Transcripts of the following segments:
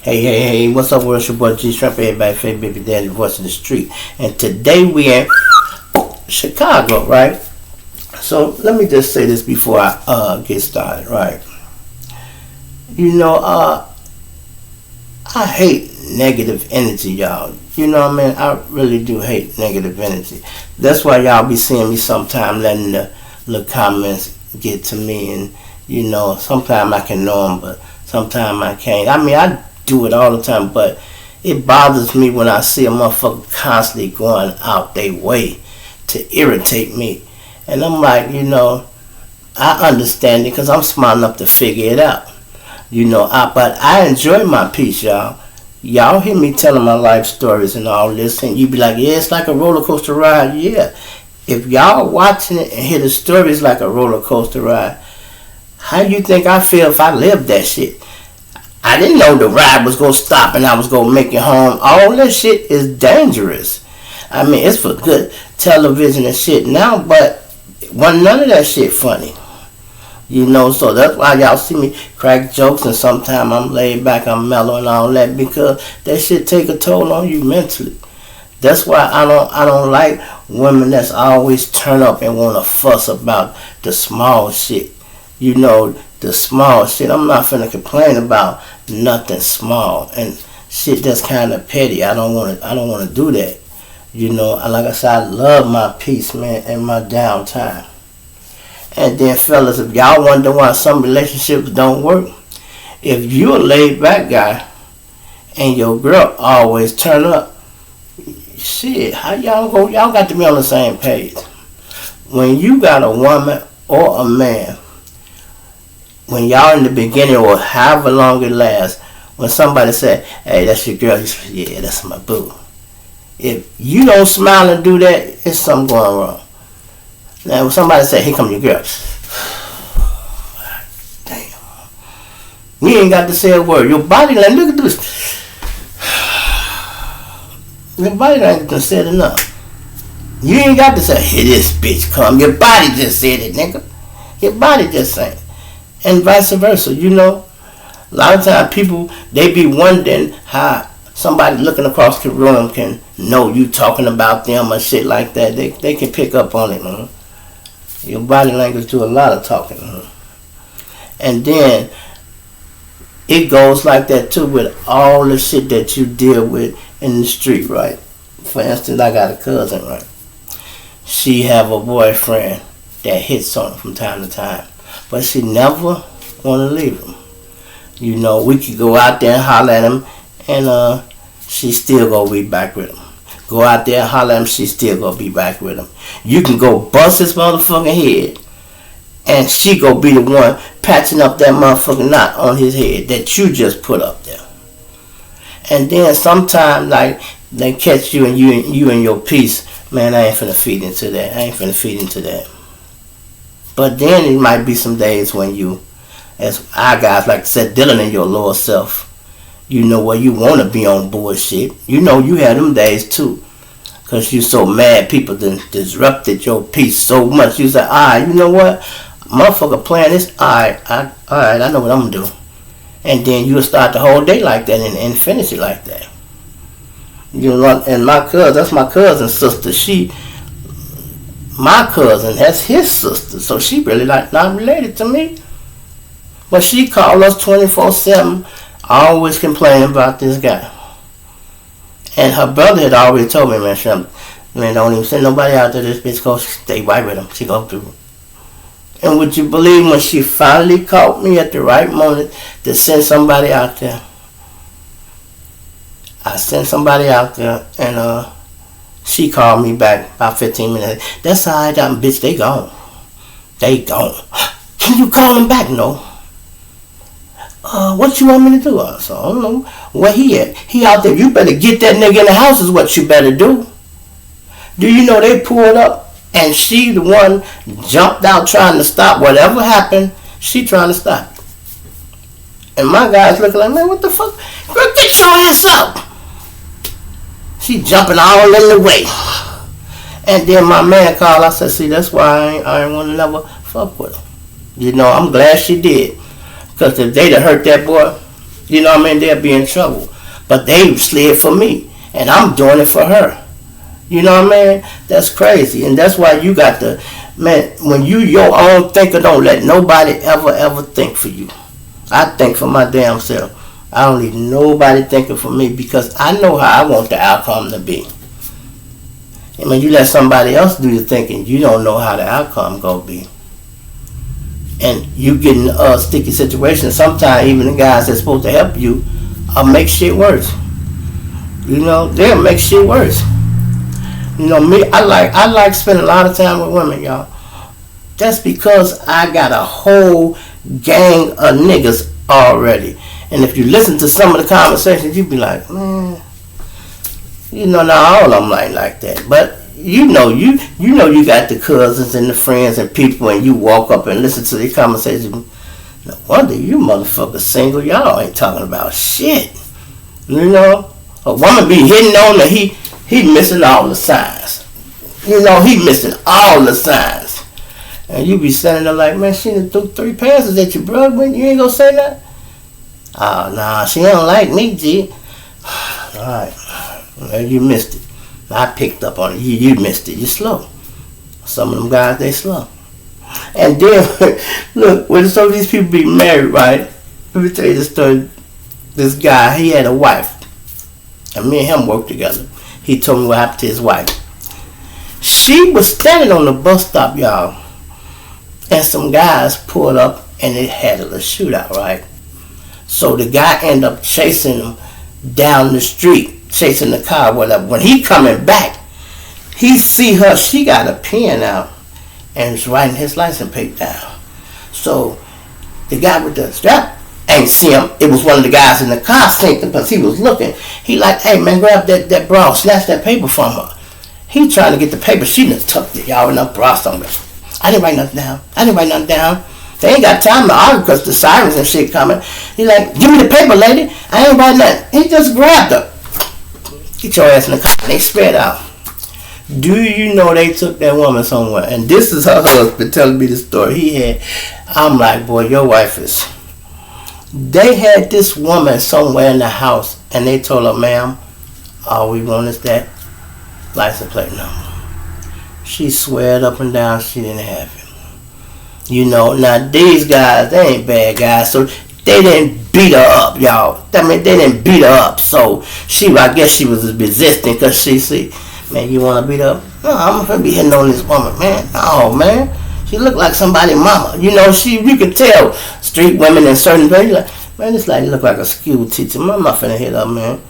Hey, what's up, world? It's your boy G Shrimp, everybody, favorite baby daddy, voice of the street. And today we in Chicago, right? So let me just say this before I get started, right? You know, I hate negative energy, y'all. You know what I mean? I really do hate negative energy. That's why y'all be seeing me sometime letting the comments get to me. And, you know, sometimes I can know them, but sometimes I can't. I mean, I do it all the time, but it bothers me when I see a motherfucker constantly going out their way to irritate me. And I'm like, you know, I understand it because I'm smart enough to figure it out. You know, but I enjoy my peace, y'all. Y'all hear me telling my life stories and all this, and you be like, yeah, it's like a roller coaster ride. Yeah. If y'all watching it and hear the stories like a roller coaster ride, how you think I feel if I lived that shit? I didn't know the ride was going to stop and I was going to make it home. All that shit is dangerous. I mean, it's for good television and shit now, but wasn't none of that shit funny. You know, so that's why y'all see me crack jokes and sometimes I'm laid back, I'm mellow and all that, because that shit take a toll on you mentally. That's why I don't like women that's always turn up and want to fuss about the small shit. You know, the small shit. I'm not finna complain about nothing small and shit that's kind of petty. I don't want to do that. You know, like I said, I love my peace, man, and my downtime. And then, fellas, if y'all wonder why some relationships don't work, if you're a laid back guy and your girl always turn up, shit, how y'all go? Y'all got to be on the same page. When you got a woman or a man, when y'all in the beginning or however long it lasts, when somebody say, hey, that's your girl, you say, yeah, that's my boo. If you don't smile and do that, it's something going wrong. Now, when somebody say, here come your girl, damn. You ain't got to say a word. Your body, like, look at this. Your body ain't gonna say it enough. You ain't got to say, here this bitch come. Your body just said it, nigga. Your body just saying it. And vice versa, you know. A lot of times people, they be wondering how somebody looking across the room can know you talking about them or shit like that. They can pick up on it, man. Your body language do a lot of talking. And then it goes like that too with all the shit that you deal with in the street, right? For instance, I got a cousin, right? She have a boyfriend that hits on her from time to time, but she never want to leave him. You know, we could go out there and holler at him, and she still gonna be back with him. Go out there and holler at him, she still gonna be back with him. You can go bust his motherfucking head, and she gonna be the one patching up that motherfucking knot on his head that you just put up there. And then sometimes, like, they catch you and you and your peace, man, I ain't finna feed into that. But then it might be some days when you, as our guys like to say, dealing in your lower self, you know, where you want to be on bullshit. You know, you had them days too. Because you so mad people done disrupted your peace so much. You say, alright, you know what? Motherfucker playing this, alright, I know what I'm going to do. And then you'll start the whole day like that and finish it like that. You know, and that's my cousin's sister. My cousin, that's his sister. So she really not related to me. But she called us 24/7. Always complaining about this guy. And her brother had already told me, man, don't even send nobody out there. This bitch goes, stay right with him. She go through. And would you believe when she finally caught me at the right moment to send somebody out there? I sent somebody out there, and she called me back about 15 minutes. That's all right, bitch, they gone. They gone. Can you call them back? No. What you want me to do? So I don't know where he at. He out there. You better get that nigga in the house is what you better do. Do you know they pulled up and she the one jumped out trying to stop whatever happened. She trying to stop it. And my guy's looking like, man, what the fuck? Girl, get your ass up. She jumping all in the way. And then my man called. I said, see, that's why I ain't want to never fuck with her. You know, I'm glad she did. Because if they'd have hurt that boy, You know what I mean? They'll be in trouble. But they slid for me, and I'm doing it for her. You know what I mean? That's crazy. And that's why you got to, man, when you your own thinker, don't let nobody ever think for you. I think for my damn self. I don't need nobody thinking for me because I know how I want the outcome to be. And when you let somebody else do the thinking, you don't know how the outcome gonna be. And you get in a sticky situation. Sometimes even the guys that's supposed to help you make shit worse. You know, they'll make shit worse. You know me, I like spending a lot of time with women, y'all. That's because I got a whole gang of niggas already. And if you listen to some of the conversations, you be like, man, you know, not all of them like that. But you know you got the cousins and the friends and people, and you walk up and listen to these conversations. No wonder you motherfuckers single. Y'all ain't talking about shit. You know, a woman be hitting on the he missing all the signs. You know, he missing all the signs. And you be standing there like, man, she done threw 3 passes at you, bro. When you ain't gonna say that? Oh, nah, she don't like me, G. Alright. Well, you missed it. I picked up on it. You missed it. You're slow. Some of them guys, they slow. And then, look, when some of these people be married, right? Let me tell you this story. This guy, he had a wife. And me and him worked together. He told me what happened to his wife. She was standing on the bus stop, y'all. And some guys pulled up and they had a little shootout, right? So the guy ended up chasing him down the street, chasing the car, whatever. When he coming back, he see her, she got a pen out and is writing his license plate down. So the guy with the strap ain't see him. It was one of the guys in the car seen him because he was looking. He like, hey man, grab that bra, snatch that paper from her. He trying to get the paper. She done tucked it, y'all, in her bra somewhere. I didn't write nothing down. They ain't got time to argue because the sirens and shit coming. He like, give me the paper, lady. I ain't writing nothing. He just grabbed her. Get your ass in the car. And they spread out. Do you know they took that woman somewhere? And this is her husband telling me the story. I'm like, boy, your wife is. They had this woman somewhere in the house, and they told her, ma'am, all we want is that license plate number. She sweared up and down she didn't have it. You know, now these guys, they ain't bad guys, so they didn't beat her up, y'all. I mean, they didn't beat her up, so I guess she was resisting because she see, man, you want to beat her up? No, I'm going to be hitting on this woman, man. No, man. She looked like somebody's mama. You know, you could tell street women in certain places, like, man, this lady look like a school teacher. I'm not finna hit her, man.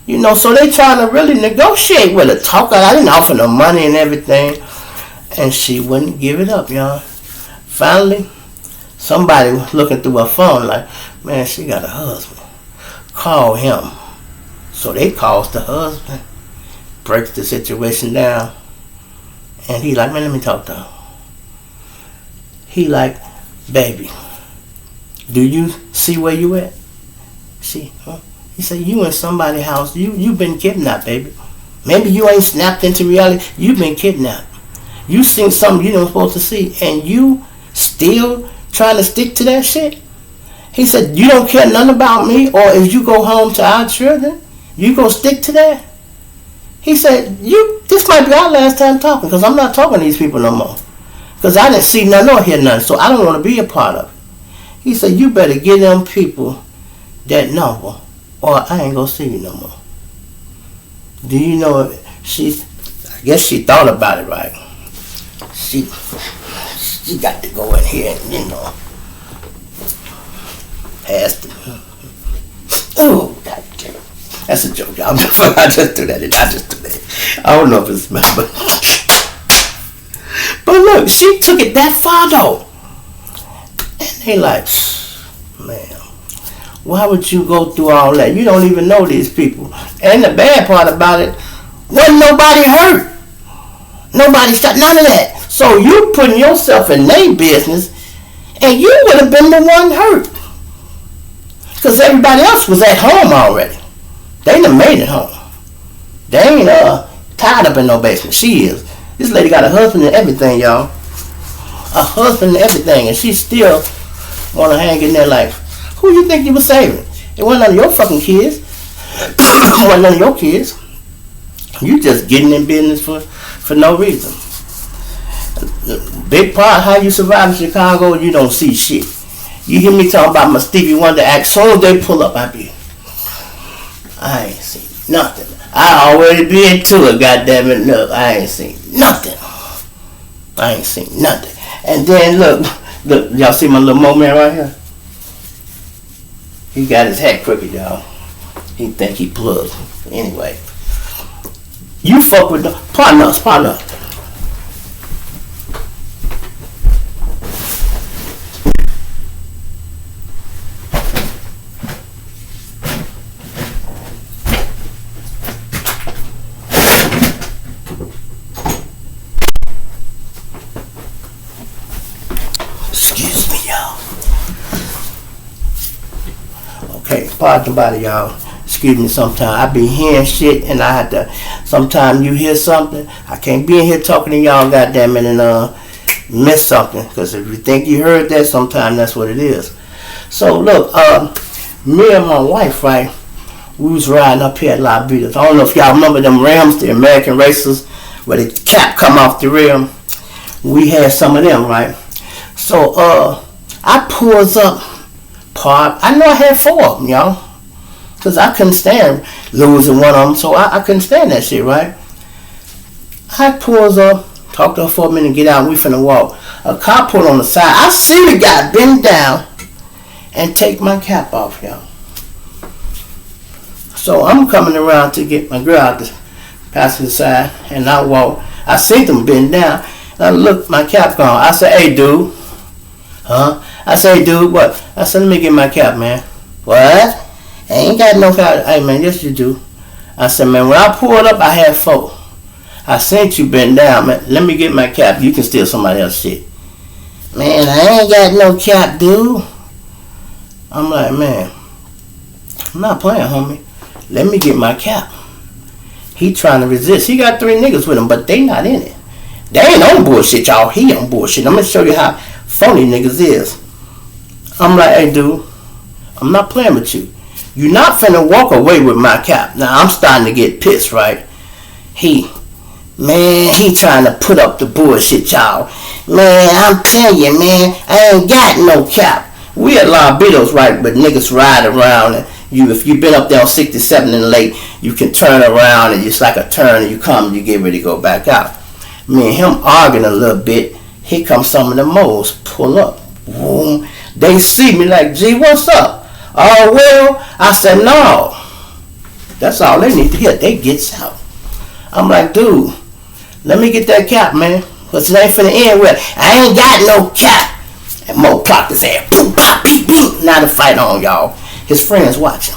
You know, so they trying to really negotiate with her, talk her. I didn't offer no money and everything. And she wouldn't give it up, y'all. Finally, somebody was looking through her phone like, man, she got a husband. Call him. So they calls the husband, breaks the situation down. And he like, man, let me talk to her. He like, baby, do you see where you at? She, huh? He said, you in somebody's house. You been kidnapped, baby. Maybe you ain't snapped into reality. You been kidnapped. You seen something you don't supposed to see. And you still trying to stick to that shit? He said, you don't care nothing about me? Or if you go home to our children, you gonna stick to that? He said, this might be our last time talking because I'm not talking to these people no more. Because I didn't see nothing or hear nothing. So I don't want to be a part of it. He said, you better give them people that number or I ain't gonna see you no more. Do you know I guess she thought about it, right? She got to go in here and, you know, past it. Oh, God damn it. That's a joke, y'all. I just do that. I don't know if it's mad, but look, she took it that far, though. And they like, man, why would you go through all that? You don't even know these people. And the bad part about it, wasn't nobody hurt. Nobody shot, none of that. So you putting yourself in their business, and you would have been the one hurt. Because everybody else was at home already. They done made it home. They ain't tied up in no basement. She is. This lady got a husband and everything, y'all. A husband and everything, and she still want to hang in there like, who you think you were saving? It wasn't none of your fucking kids. It wasn't none of your kids. You just getting in business for no reason. Big part how you survive in Chicago, you don't see shit. You hear me talking about my Stevie Wonder act, soon as they pull up, I ain't seen nothing. I already been to it, goddammit. Look, I ain't seen nothing. I ain't seen nothing. And then look, y'all see my little moment right here? He got his hat crooked, y'all. He think he plugged. Anyway, you fuck with the partner. Excuse me, y'all. Okay, pardon about it, y'all. Excuse me, sometimes I be hearing shit and I have to, sometimes you hear something, I can't be in here talking to y'all, goddammit, and miss something. Because if you think you heard that, sometimes that's what it is. So look, me and my wife, right, we was riding up here at La Vida. I don't know if y'all remember them rims, the American racers, where the cap come off the rim. We had some of them, right? So I pulls up, park. I know I had 4 of them, y'all. Because I couldn't stand losing one of them, so I couldn't stand that shit, right? I pulls up, talk to her for a minute, get out, and we finna walk. A car pulled on the side. I see the guy bend down and take my cap off, y'all. So I'm coming around to get my girl out the passenger side, and I walk. I see them bend down. And I look, my cap gone. I say, hey, dude. Huh? I say, dude, what? I said, let me get my cap, man. What? I ain't got no cap. Hey, man, yes, you do. I said, man, when I pulled up, I had 4. I seen you bend down, man. Let me get my cap. You can steal somebody else's shit. Man, I ain't got no cap, dude. I'm like, man, I'm not playing, homie. Let me get my cap. He trying to resist. He got 3 niggas with him, but they not in it. They ain't on bullshit, y'all. He on bullshit. I'm going to show you how phony niggas is. I'm like, hey, dude, I'm not playing with you. You're not finna walk away with my cap. Now, I'm starting to get pissed, right? He trying to put up the bullshit, y'all. Man, I'm telling you, man, I ain't got no cap. We at La Beatles, right? But niggas ride around and if you been up there on 67 and late, you can turn around and it's like a turn and you come and you get ready to go back out. Me and him arguing a little bit. Here comes some of the moles. Pull up. Boom. They see me like, gee, what's up? Oh, well, I said, no. That's all they need to hear. They gets out. I'm like, dude, let me get that cap, man. Because it ain't finna end with, I ain't got no cap. And Mo clocked his head. Boom, pop, beep, beep. Now the fight on, y'all. His friends watching.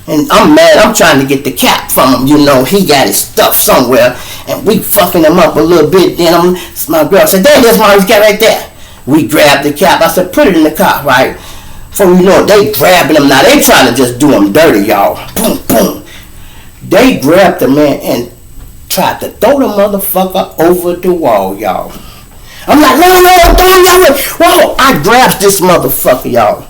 And I'm mad. I'm trying to get the cap from him. You know, he got his stuff somewhere. And we fucking him up a little bit. Then my girl said, there, there's Maurice cap right there. We grabbed the cap. I said, put it in the car, right? Before you know it, they grabbing him. Now, they trying to just do him dirty, y'all. Boom, boom. They grabbed the man and tried to throw the motherfucker over the wall, y'all. I'm like, no, don't throw him. Whoa, I grabbed this motherfucker, y'all.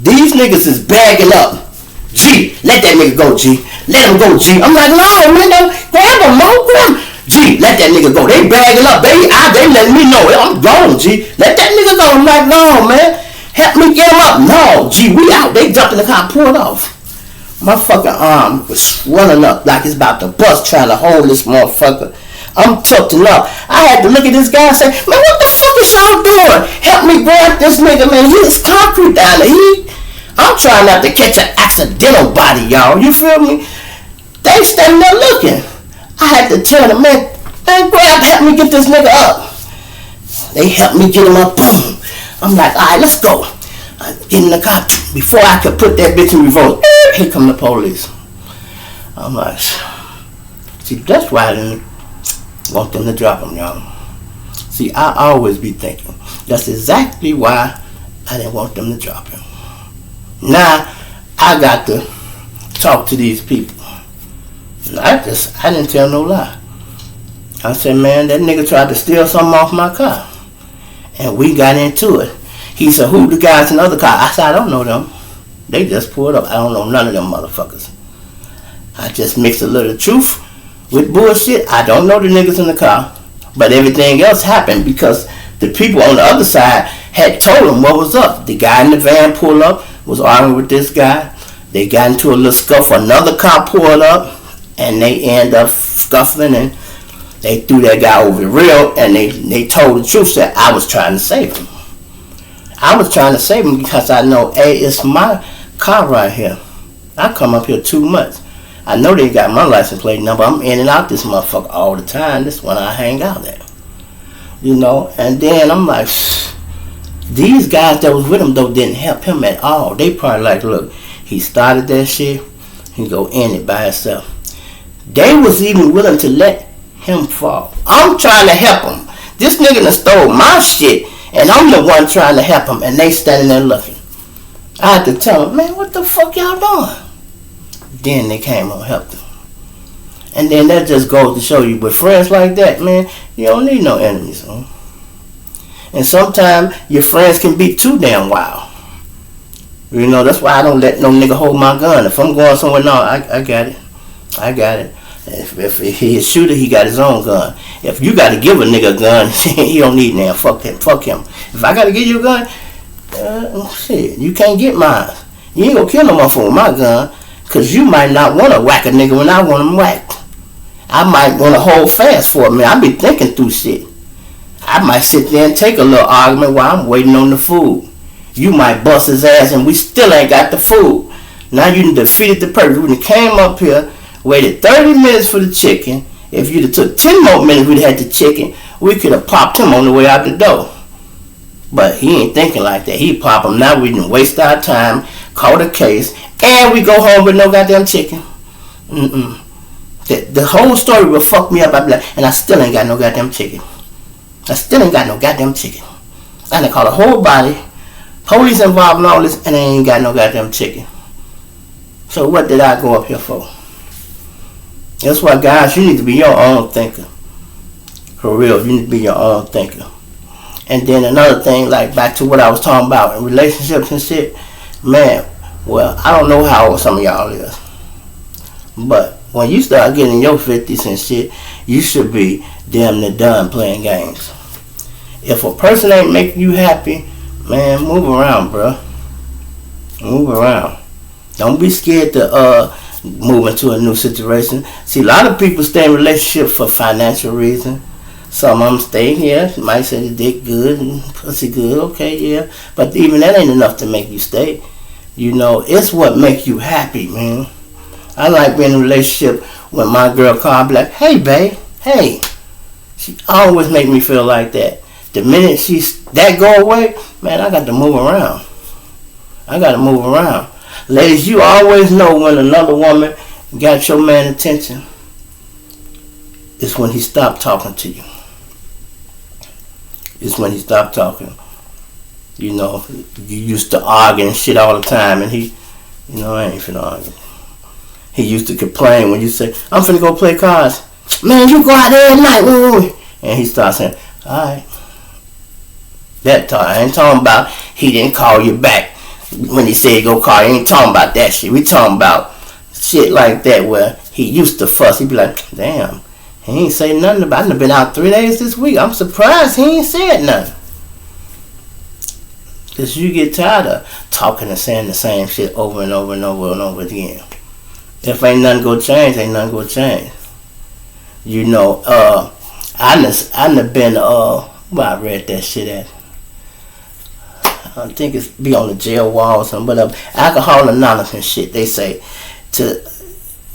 These niggas is bagging up. G, let that nigga go, G. Let him go, G. I'm like, no, man, grab him, Mo, grab him. G, let that nigga go. They bagging up. They letting me know. I'm gone, G. Let that nigga go. I'm like, no, man. Help me get him up. No, G, we out. They jumped in the car, pulled off. My fucking arm was swelling up like it's about to bust trying to hold this motherfucker. I'm tilting up. I had to look at this guy and say, man, what the fuck is y'all doing? Help me grab this nigga, man. He's concrete down there. I'm trying not to catch an accidental body, y'all. You feel me? They standing there looking. I had to tell them, man, help me get this nigga up. They helped me get him up. Boom. I'm like, all right, let's go. I get in the car. Before I could put that bitch in reverse, here come the police. I'm like, see, that's why I didn't want them to drop him, y'all. See, I always be thinking, that's exactly why I didn't want them to drop him. Now, I got to talk to these people. I didn't tell no lie. I said, man, that nigga tried to steal something off my car. And we got into it. He said, who the guys in the other car? I said, I don't know them. They just pulled up. I don't know none of them motherfuckers. I just mixed a little truth with bullshit. I don't know the niggas in the car. But everything else happened because the people on the other side had told them what was up. The guy in the van pulled up, was arguing with this guy. They got into a little scuffle. Another car pulled up, and they end up scuffling, and they threw that guy over the rail, and they told the truth that I was trying to save him. I was trying to save him because I know, hey, it's my car right here. I come up here too much. I know they got my license plate number. I'm in and out this motherfucker all the time. This is when I hang out at. You know, and then I'm like, these guys that was with him, though, didn't help him at all. They probably like, look, he started that shit, he go end it by himself. They was even willing to let him fall. I'm trying to help him. This nigga done stole my shit, and I'm the one trying to help him, and they standing there looking. I had to tell them, man, what the fuck y'all doing? Then they came and helped him. And then that just goes to show you, with friends like that, man, you don't need no enemies, huh? And sometimes your friends can be too damn wild. You know, that's why I don't let no nigga hold my gun. If I'm going somewhere, no, I got it. I got it. If he a shooter, he got his own gun. If you got to give a nigga a gun, he don't need now. Fuck him. Fuck him. If I got to give you a gun, shit, you can't get mine. You ain't gonna kill no motherfucker with my gun, because you might not want to whack a nigga when I want him whacked. I might want to hold fast for a minute. I be thinking through shit. I might sit there and take a little argument while I'm waiting on the food. You might bust his ass and we still ain't got the food. Now you done defeated the purpose. We done came up here, waited 30 minutes for the chicken. If you'd have took 10 more minutes we'd had the chicken, we could have popped him on the way out the door. But he ain't thinking like that. He pop him. Now we done waste our time, caught a case, and we go home with no goddamn chicken. The whole story will fuck me up. I be like, and I still ain't got no goddamn chicken. I still ain't got no goddamn chicken. I done caught a whole body, police involved in all this, and I ain't got no goddamn chicken. So what did I go up here for? That's why, guys, you need to be your own thinker. For real, you need to be your own thinker. And then another thing, like back to what I was talking about in relationships and shit, man, well, I don't know how old some of y'all is, but when you start getting in your 50s and shit, you should be damn near done playing games. If a person ain't making you happy, man, move around, bro. Move around. Don't be scared to move into a new situation. See, a lot of people stay in relationships for financial reasons. Some of them stay here. Might say the dick good and pussy good. Okay, yeah. But even that ain't enough to make you stay. You know, it's what makes you happy, man. I like being in a relationship when my girl call, be like, hey, babe, hey. She always make me feel like that. The minute that go away, man, I got to move around. I got to move around. Ladies, you always know when another woman got your man attention. It's when he stopped talking to you. It's when he stopped talking. You know, you used to argue and shit all the time, and he, you know, I ain't finna argue. He used to complain when you say, I'm finna go play cards. Man, you go out there at night. Woo. And he starts saying, alright. That time, I ain't talking about he didn't call you back when he said go call you. I ain't talking about that shit. We talking about shit like that where he used to fuss. He'd be like, damn, he ain't say nothing about it. I've been out 3 days this week. I'm surprised he ain't said nothing. Because you get tired of talking and saying the same shit over and over and over and over again. If ain't nothing gonna change, ain't nothing gonna change. You know, I done been, where I read that shit at. I think it's be on the jail wall or something, but Alcohol Anonymous and shit, they say to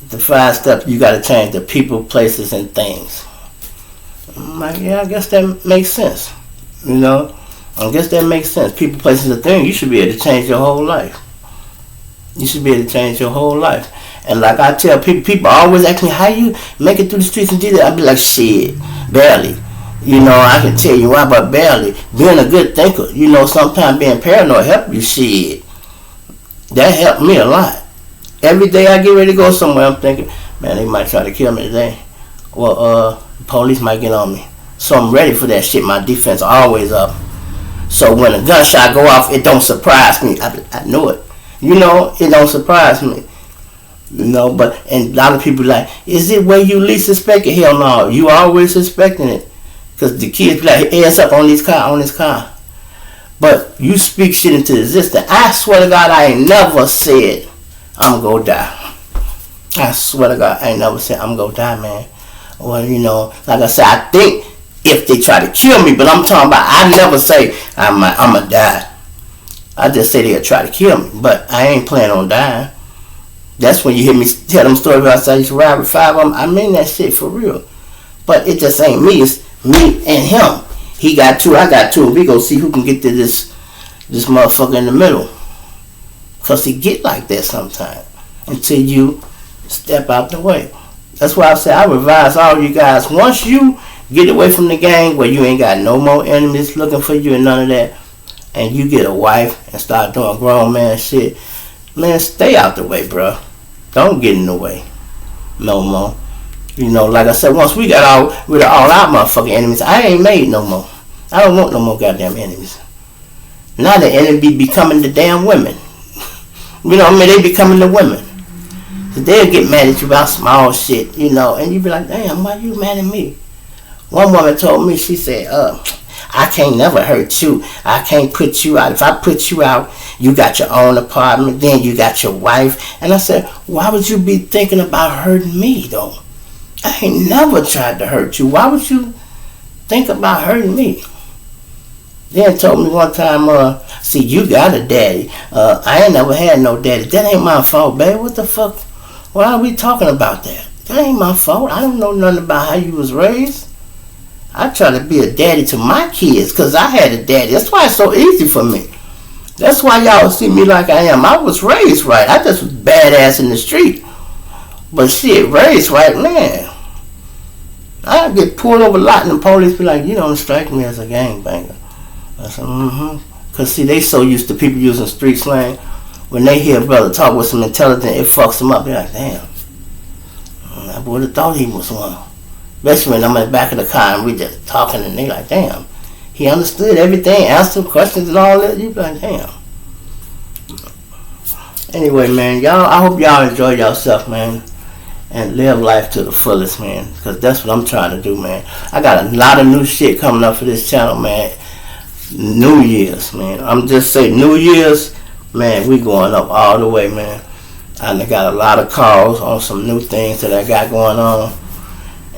the 5 steps you gotta change the people, places, and things. I'm like, yeah, I guess that makes sense. You know, I guess that makes sense. People, places, and things, you should be able to change your whole life. You should be able to change your whole life. And like I tell people always ask me, how you make it through the streets and do that? I be like, shit, barely. You know, I can tell you why, but barely. Being a good thinker, you know, sometimes being paranoid help you, shit. That helped me a lot. Every day I get ready to go somewhere, I'm thinking, man, they might try to kill me today. Well, the police might get on me. So I'm ready for that shit. My defense always up. So when a gunshot go off, it don't surprise me. I know it. You know, it don't surprise me. You know, but and a lot of people like, is it where you least suspect it? Hell no, you always suspecting it, cause the kids be like, hey, ass up on this car. But you speak shit into existence. I swear to God, I ain't never said I'm gonna die. I swear to God, I ain't never said I'm gonna die, man. Or you know, like I said, I think if they try to kill me, but I'm talking about, I never say I'm gonna die. I just say they'll try to kill me, but I ain't planning on dying. That's when you hear me tell them stories about I said I used to ride with 5 of them. I mean that shit for real. But it just ain't me. It's me and him. He got 2, I got 2. We go see who can get to this motherfucker in the middle. Because he get like that sometimes. Until you step out the way. That's why I say I advise all you guys. Once you get away from the gang where you ain't got no more enemies looking for you and none of that, and you get a wife and start doing grown man shit, man, stay out the way, bro. Don't get in the way no more. You know, like I said, once we got rid of all our motherfucking enemies, I ain't made no more. I don't want no more goddamn enemies. Now the enemy becoming the damn women. You know what I mean? They becoming the women. So they'll get mad at you about small shit, you know, and you be like, damn, why you mad at me? One woman told me, she said, I can't never hurt you. I can't put you out. If I put you out, you got your own apartment, then you got your wife. And I said, why would you be thinking about hurting me, though? I ain't never tried to hurt you. Why would you think about hurting me? Then told me one time, see, you got a daddy. I ain't never had no daddy. That ain't my fault, babe. What the fuck? Why are we talking about that? That ain't my fault. I don't know nothing about how you was raised. I try to be a daddy to my kids because I had a daddy. That's why it's so easy for me. That's why y'all see me like I am. I was raised right. I just was badass in the street. But shit, raised right, man. I get pulled over a lot and the police be like, you don't strike me as a gangbanger. I said, Because see, they so used to people using street slang. When they hear a brother talk with some intelligence, it fucks them up. They're like, damn. I would have thought he was one. Especially when I'm in the back of the car and we just talking and they like, damn. He understood everything, answered questions and all that. You be like, damn. Anyway, man, y'all, I hope y'all enjoy yourself, man. And live life to the fullest, man. Because that's what I'm trying to do, man. I got a lot of new shit coming up for this channel, man. New Year's, man. I'm just saying, New Year's, man, we going up all the way, man. I got a lot of calls on some new things that I got going on.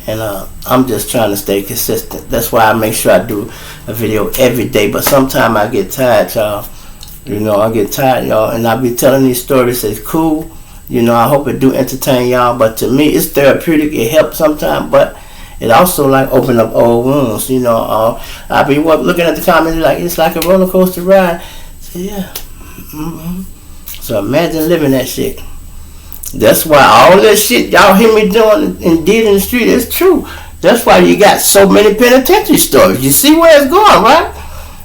And I'm just trying to stay consistent. That's why I make sure I do a video every day. But sometimes I get tired, y'all. You know, I get tired, y'all. And I be telling these stories. It's cool. You know, I hope it do entertain y'all. But to me, it's therapeutic. It helps sometimes. But it also like open up old wounds. You know, I be looking at the comments like, it's like a roller coaster ride. So, yeah. So imagine living that shit. That's why all that shit y'all hear me doing and did in the street is true. That's why you got so many penitentiary stories. You see where it's going, right?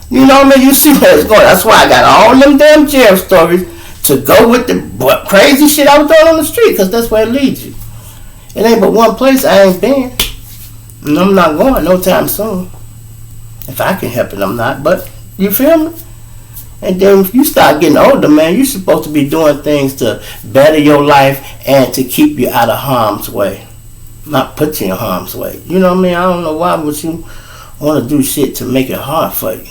You know what I mean? You see where it's going. That's why I got all them damn jail stories to go with the crazy shit I was doing on the street, because that's where it leads you. It ain't but one place I ain't been. And I'm not going no time soon. If I can help it, I'm not. But, you feel me? And then if you start getting older, man, you're supposed to be doing things to better your life and to keep you out of harm's way. Not put you in harm's way. You know what I mean? I don't know why would you want to do shit to make it hard for you.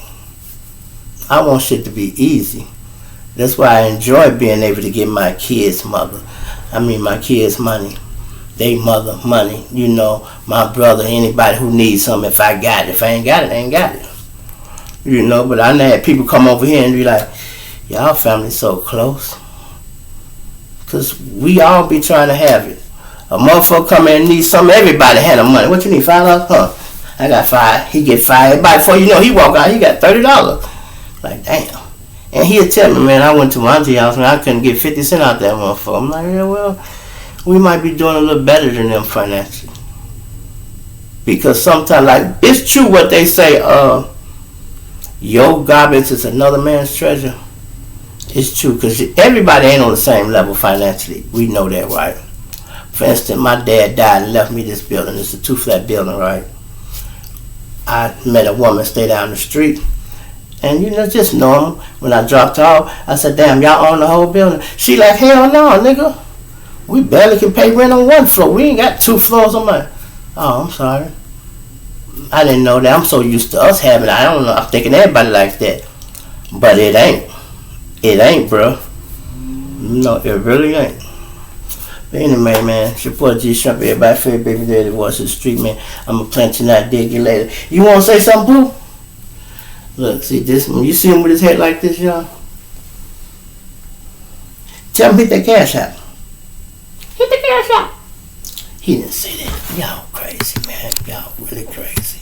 I want shit to be easy. That's why I enjoy being able to give my kids my kids money. They mother money. You know, my brother, anybody who needs something, if I got it. If I ain't got it, I ain't got it. You know, but I had people come over here and be like, y'all family so close. Because we all be trying to have it. A motherfucker come in and need something, everybody hand him money. What you need, $5? Huh? I got $5. He get $5. Everybody, before you know, he walk out, he got $30. Like, damn. And he'll tell me, man, I went to my auntie house, man, I couldn't get 50 cents out that motherfucker. I'm like, yeah, well, we might be doing a little better than them financially. Because sometimes, like, it's true what they say, your garbage is another man's treasure. It's true, because everybody ain't on the same level financially. We know that, right? For instance, my dad died and left me this building. It's a 2-flat building, right? I met a woman stay down the street. And just normal. When I dropped her off, I said, damn, y'all own the whole building? She like, hell no, nigga. We barely can pay rent on one floor. We ain't got 2 floors on mine. Oh, I'm sorry. I didn't know that. I'm so used to us having it. I don't know. I'm thinking everybody like that. But it ain't. It ain't, bro. No, it really ain't. But anyway, man, it's your boy G Shrimp, everybody favorite baby daddy voice of the street, man. I'm gonna plant you tonight, dig you later. You wanna say something, boo? Look, see this one. You see him with his head like this, y'all? Tell him hit that cash out. Hit the cash out. He didn't say that. Y'all crazy, man. Y'all really crazy.